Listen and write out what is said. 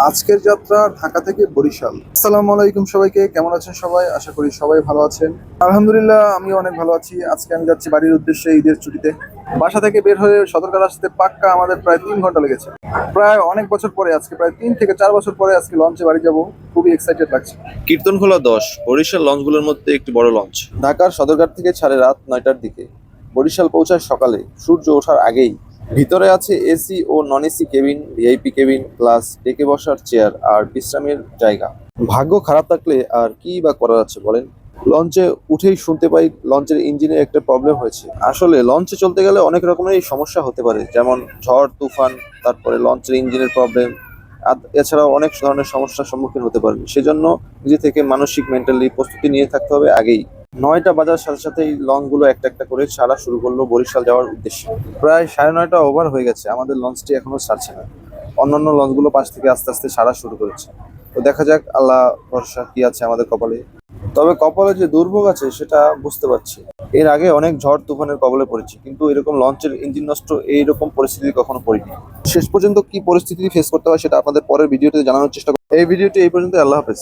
আজকের যাত্রা ঢাকা থেকে বরিশাল। আসসালামু আলাইকুম সবাইকে, কেমন আছেন সবাই? আশা করি সবাই ভালো আছেন। আলহামদুলিল্লাহ, আমি অনেক ভালো আছি। আজকে আমি যাচ্ছি বাড়ির উদ্দেশ্যে ঈদের ছুটিতে। বাসা থেকে বের হয়ে সদরঘাট আসতে পাক্কা আমাদের প্রায় 3 ঘন্টা লেগেছে। প্রায় অনেক বছর পরে, আজকে প্রায় 3 থেকে 4 বছর পরে আজকে লঞ্চে বাড়ি যাব। খুবই এক্সাইটেড লাগছে। কীর্তনখোলা 10 বরিশাল লঞ্চগুলোর মধ্যে একটি বড় লঞ্চ। ঢাকার সদরঘাট থেকে ছাড়ে রাত 9টার দিকে, বরিশাল পৌঁছায় সকালে সূর্য ওঠার আগেই। ভিতরে আছে এসি ও non AC cabin, VIP cabin, plus ডেকে বসার চেয়ার আর বিশ্রামের জায়গা। ভাগ্য খারাপ থাকলে আর কি বা করা যাচ্ছে বলেন। লঞ্চে উঠেই শুনতে পাই লঞ্চের ইঞ্জিনে একটা প্রবলেম হয়েছে। আসলে লঞ্চে চলতে গেলে অনেক রকমের সমস্যা হতে পারে, যেমন ঝড় তুফান, তারপরে লঞ্চের ইঞ্জিনের প্রবলেম, এছাড়াও অনেক ধরনের সমস্যার সম্মুখীন হতে পারবে। সেজন্য নিজে থেকে মানসিক মেন্টালি প্রস্তুতি নিয়ে থাকতে হবে আগেই। 9টা বাজার সাথে সাথেই লঞ্চগুলো একটা একটা করে ছাড়া শুরু করলো বরিশাল যাওয়ার উদ্দেশ্যে। প্রায় 9:30 ওভার হয়ে গেছে, আমাদের লঞ্চটি এখনো ছাড়ছে না। অন্যান্য লঞ্চগুলো পাশ থেকে আস্তে আস্তে ছাড়া শুরু করেছে। তো দেখা যাক, আল্লাহ ভরসা কি আছে আমাদের কপালে। তবে কপালে যে দুর্ভোগ আছে সেটা বুঝতে পারছি। এর আগে অনেক ঝড় তুফানের কবলে পড়েছি, কিন্তু এরকম লঞ্চের ইঞ্জিন নষ্ট এইরকম পরিস্থিতি কখনো পড়িনি। শেষ পর্যন্ত কি পরিস্থিতি ফেস করতে হয় সেটা আপনাদের পরের ভিডিওতে জানানোর চেষ্টা করব। এই ভিডিওটি এই পর্যন্ত। আল্লাহ হাফেজ।